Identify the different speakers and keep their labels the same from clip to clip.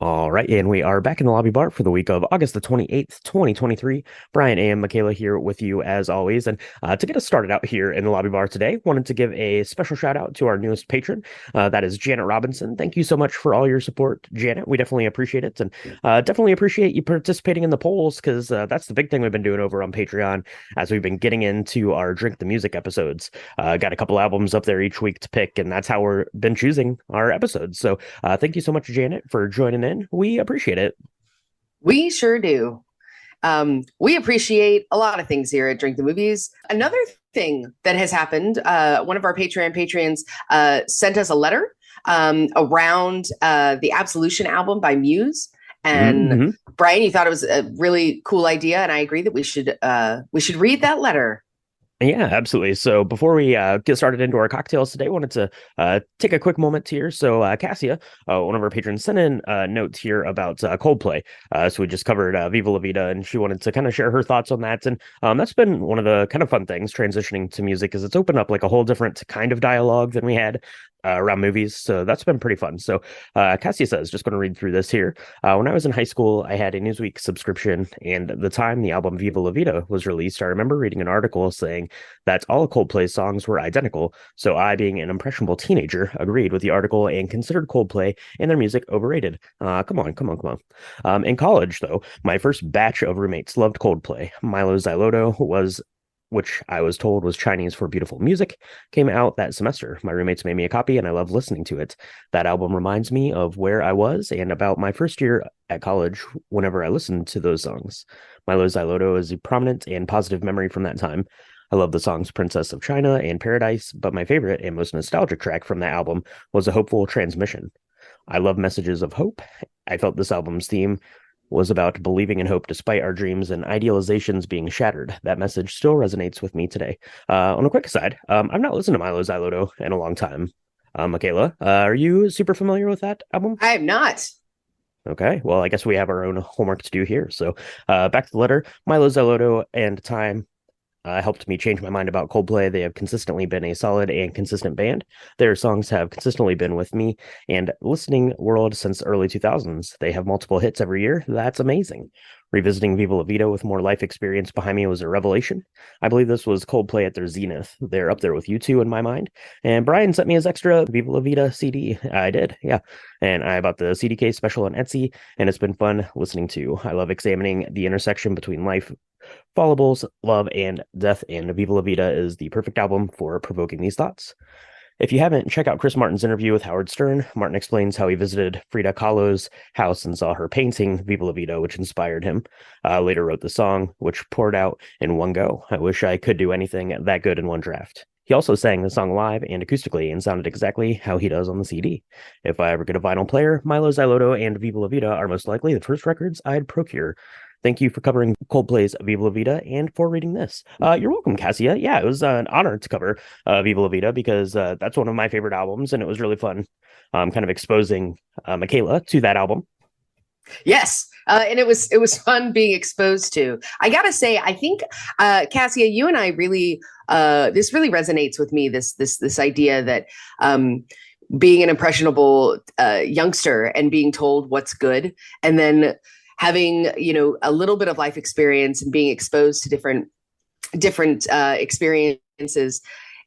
Speaker 1: All right, and we are back in the lobby bar for the week of August the 28th, 2023. Brian and Michaela here with you as always. And to get us started out here in the lobby bar today, wanted to give a special shout out to our newest patron. That is Janet Robinson. Thank you so much for all your support, Janet. We definitely appreciate it. And definitely appreciate you participating in the polls because that's the big thing we've been doing over on Patreon as we've been getting into our Drink the Music episodes. Got a couple albums up there each week to pick, and that's how we've been choosing our episodes. So thank you so much, Janet, for joining in. We appreciate it.
Speaker 2: We sure do. We appreciate a lot of things here at Drink the Movies. Another thing that has happened, one of our Patreon patrons sent us a letter around the Absolution album by Muse. And
Speaker 1: Mm-hmm.
Speaker 2: Brian, you thought it was a really cool idea, and I agree that we should read that letter.
Speaker 1: Yeah, absolutely. So before we get started into our cocktails today, wanted to take a quick moment here. So Cassia, one of our patrons, sent in a note here about Coldplay. So we just covered Viva La Vida, and she wanted to kind of share her thoughts on that. And that's been one of the kind of fun things transitioning to music, is it's opened up like a whole different kind of dialogue than we had around movies. So that's been pretty fun. So Cassia says, just going to read through this here. When I was in high school, I had a Newsweek subscription, and at the time the album Viva La Vida was released, I remember reading an article saying that all Coldplay songs were identical. So I, being an impressionable teenager, agreed with the article and considered Coldplay and their music overrated. Come on. In college, though, my first batch of roommates loved Coldplay. Milo Xyloto was, which I was told was Chinese for beautiful music, came out that semester. My roommates made me a copy, and I love listening to it. That album reminds me of where I was and about my first year at college whenever I listened to those songs. Milo Xyloto is a prominent and positive memory from that time. I love the songs Princess of China and Paradise, but my favorite and most nostalgic track from that album was A Hopeful Transmission. I love messages of hope. I felt this album's theme was about believing in hope despite our dreams and idealizations being shattered. That message still resonates with me today. On a quick aside, I've not listened to Milo Xyloto in a long time. Michaela, are you super familiar with that album?
Speaker 2: I am not.
Speaker 1: Okay, well, I guess we have our own homework to do here. So back to the letter. Milo Xyloto and Time helped me change my mind about Coldplay. They have consistently been a solid and consistent band. Their songs have consistently been with me and listening world since the early 2000s. They have multiple hits every year. That's amazing. Revisiting Viva La Vida with more life experience behind me was a revelation. I believe this was Coldplay at their zenith. They're up there with U2 in my mind. And Brian sent me his extra Viva La Vida CD. I did, yeah. And I bought the CDK special on Etsy, and it's been fun listening to. I love examining the intersection between life, Fallables, love, and death, and Viva La Vida is the perfect album for provoking these thoughts. If you haven't, check out Chris Martin's interview with Howard Stern. Martin explains how he visited Frida Kahlo's house and saw her painting Viva La Vida, which inspired him. Later wrote the song, which poured out in one go. I wish I could do anything that good in one draft. He also sang the song live and acoustically and sounded exactly how he does on the CD. If I ever get a vinyl player, Milo Xyloto and Viva La Vida are most likely the first records I'd procure. Thank you for covering Coldplay's Viva La Vida and for reading this. You're welcome, Cassia. Yeah, it was an honor to cover Viva La Vida because that's one of my favorite albums, and it was really fun kind of exposing Michaela to that album.
Speaker 2: Yes. And it was fun being exposed to. I gotta say, I think Cassia, you and I really this really resonates with me. This idea that being an impressionable youngster and being told what's good, and then having a little bit of life experience and being exposed to different experiences,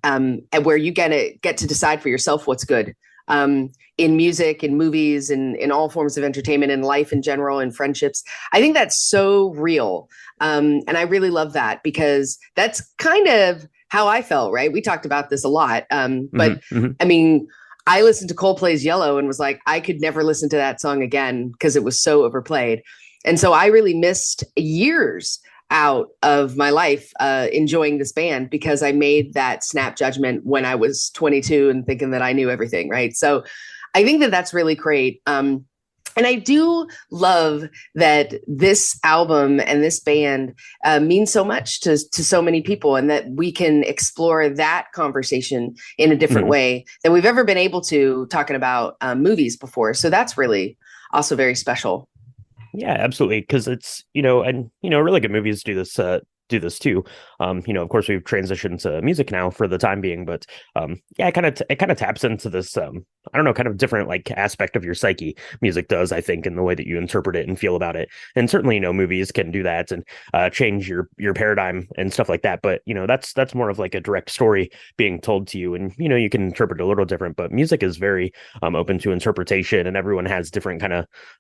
Speaker 2: and where you get to decide for yourself what's good. In music, in movies, in all forms of entertainment, in life in general, in friendships. I think that's so real. And I really love that because that's kind of how I felt, right? We talked about this a lot. But I mean, I listened to Coldplay's Yellow and was like, I could never listen to that song again because it was so overplayed. And so I really missed years out of my life enjoying this band because I made that snap judgment when I was 22 and thinking that I knew everything, right? So I think that that's really great. And I do love that this album and this band means so much to so many people, and that we can explore that conversation in a different way than we've ever been able to talking about movies before. So that's really also very special.
Speaker 1: Yeah, absolutely. Because it's, and, really good movies do this too. Of course we've transitioned to music now for the time being, but yeah, it kind of taps into this I don't know, kind of different like aspect of your psyche. Music does, I think, in the way that you interpret it and feel about it. And certainly, movies can do that and change your paradigm and stuff like that. But that's more of like a direct story being told to you, and you can interpret it a little different. But music is very open to interpretation, and everyone has different kind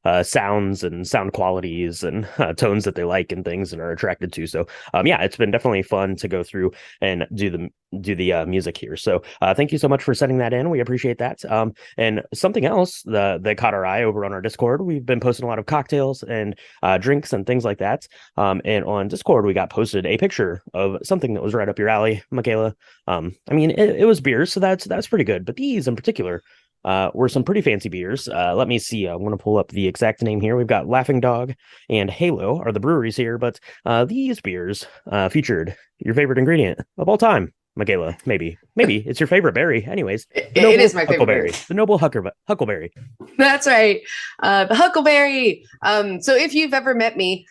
Speaker 1: of sounds and sound qualities and tones that they like and things and are attracted to. So yeah, it's been definitely fun to go through and do the music here. So thank you so much for sending that in. We appreciate that. And something else that caught our eye over on our Discord, we've been posting a lot of cocktails and drinks and things like that. And on Discord, we got posted a picture of something that was right up your alley, Michaela. I mean, it was beers, so that's pretty good. But these in particular were some pretty fancy beers. Let me see. I'm going to pull up the exact name here. We've got Laughing Dog and Halo are the breweries here, but these beers featured your favorite ingredient of all time, Michaela. Maybe it's your favorite berry. Anyways,
Speaker 2: It is my favorite berry.
Speaker 1: The noble Huckleberry.
Speaker 2: That's right. The Huckleberry. So if you've ever met me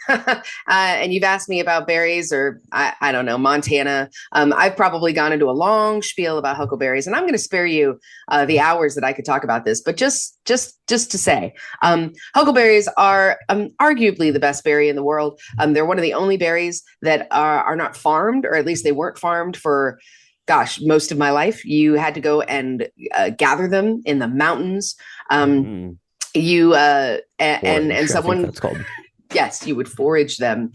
Speaker 2: and you've asked me about berries or I don't know, Montana, I've probably gone into a long spiel about huckleberries, and I'm going to spare you the hours that I could talk about this. But just to say, huckleberries are arguably the best berry in the world. They're one of the only berries that are not farmed, or at least they weren't farmed for, gosh, most of my life. You had to go and gather them in the mountains. You and someone,
Speaker 1: that's called.
Speaker 2: Yes, you would forage them,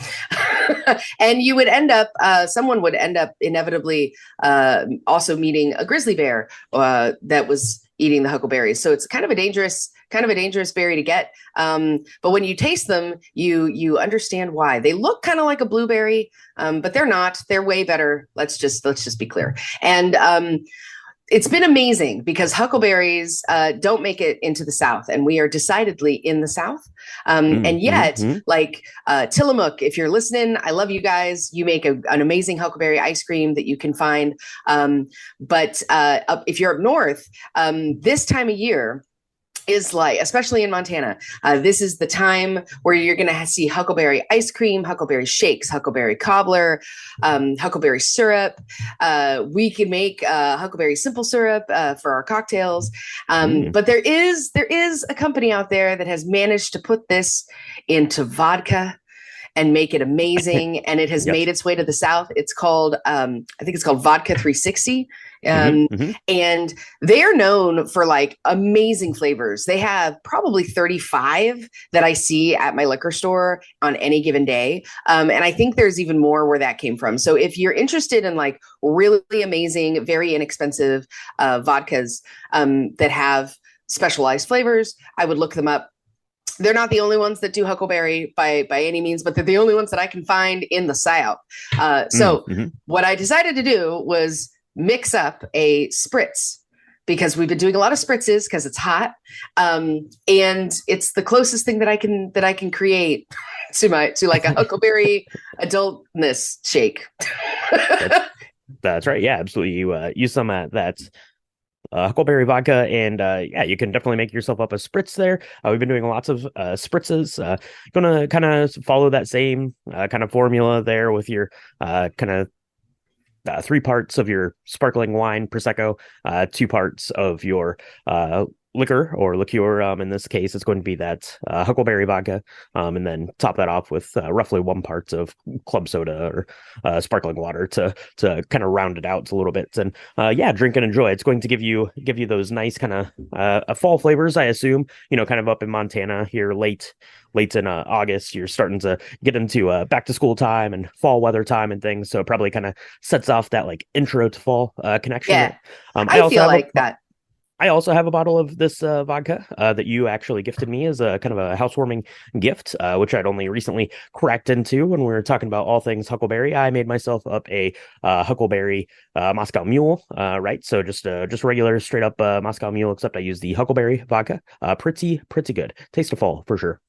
Speaker 2: and you would end up. Someone would end up inevitably also meeting a grizzly bear that was eating the huckleberries. So it's kind of a dangerous berry to get. But when you taste them, you understand why. They look kind of like a blueberry, but they're not. They're way better. Let's just be clear. And it's been amazing because huckleberries don't make it into the South, and we are decidedly in the South. And yet, like Tillamook, if you're listening, I love you guys. You make an amazing huckleberry ice cream that you can find. But if you're up north, this time of year is like, especially in Montana, this is the time where you're going to see huckleberry ice cream, huckleberry shakes, huckleberry cobbler, huckleberry syrup. We can make huckleberry simple syrup for our cocktails. But there is a company out there that has managed to put this into vodka and make it amazing. And it has made its way to the South. It's called, I think it's called Vodka 360. And they are known for like amazing flavors. They have probably 35 that I see at my liquor store on any given day. And I think there's even more where that came from. So if you're interested in like really amazing, very inexpensive vodkas that have specialized flavors, I would look them up. They're not the only ones that do huckleberry by any means, but they're the only ones that I can find in the South. So what I decided to do was mix up a spritz, because we've been doing a lot of spritzes because it's hot. And it's the closest thing that I can create to like a huckleberry adultness shake.
Speaker 1: That's right. Yeah, absolutely. You use some that huckleberry vodka, and yeah, you can definitely make yourself up a spritz there. We've been doing lots of spritzes. Gonna kind of follow that same kind of formula there with your kind of 3 parts of your sparkling wine prosecco, 2 parts of your liquor or liqueur. In this case, it's going to be that huckleberry vodka, and then top that off with roughly 1 part of club soda or sparkling water to kind of round it out a little bit. And yeah, drink and enjoy. It's going to give you those nice kind of fall flavors, I assume. Kind of up in Montana here, late in August, you're starting to get into back to school time and fall weather time and things. So it probably kind of sets off that like intro to fall connection.
Speaker 2: Yeah, I feel like that.
Speaker 1: I also have a bottle of this vodka that you actually gifted me as a kind of a housewarming gift, which I'd only recently cracked into when we were talking about all things Huckleberry. I made myself up a Huckleberry Moscow Mule, right? So just regular straight up Moscow Mule, except I use the Huckleberry vodka. Pretty good. Taste of fall for sure.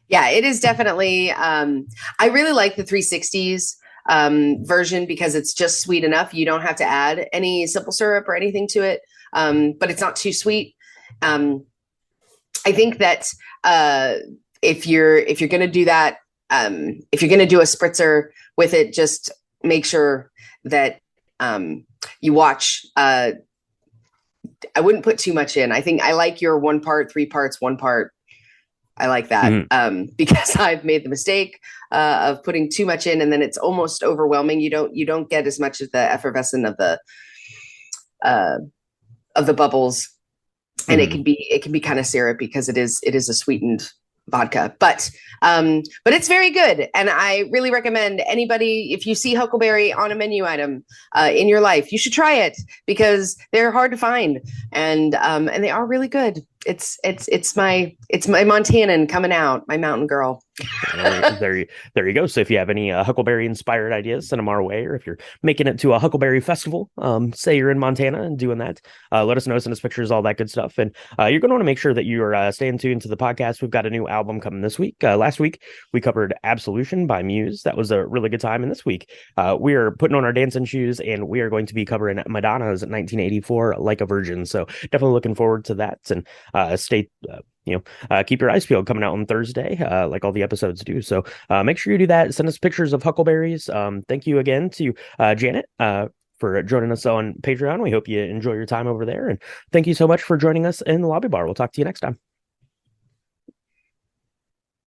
Speaker 2: Yeah, it is definitely. I really like the 360s version because it's just sweet enough. You don't have to add any simple syrup or anything to it. But it's not too sweet. I think that if you're going to do that, if you're going to do a spritzer with it, just make sure that you watch wouldn't put too much in. I think I like your 1 part, 3 parts, 1 part. I like that
Speaker 1: Mhm.
Speaker 2: because I've made the mistake of putting too much in, and then it's almost overwhelming. You don't get as much of the effervescence uh, of the bubbles, and it
Speaker 1: Mhm.
Speaker 2: can be kind of syrupy because it is a sweetened vodka, but it's very good, and I really recommend anybody, if you see Huckleberry on a menu item in your life, you should try it because they're hard to find, and they are really good. It's my Montanan coming out, my mountain girl.
Speaker 1: There you go. So if you have any Huckleberry inspired ideas, send them our way. Or if you're making it to a Huckleberry festival, say you're in Montana and doing that, let us know, send us pictures, all that good stuff. And you're going to want to make sure that you are staying tuned to the podcast. We've got a new album coming this week. Last week, we covered Absolution by Muse. That was a really good time. And this week, we are putting on our dancing shoes and we are going to be covering Madonna's 1984 Like a Virgin. So definitely looking forward to that. And stay. Keep your eyes peeled coming out on Thursday, like all the episodes do. So make sure you do that. Send us pictures of huckleberries. Thank you again to Janet for joining us on Patreon. We hope you enjoy your time over there. And thank you so much for joining us in the lobby bar. We'll talk to you next time.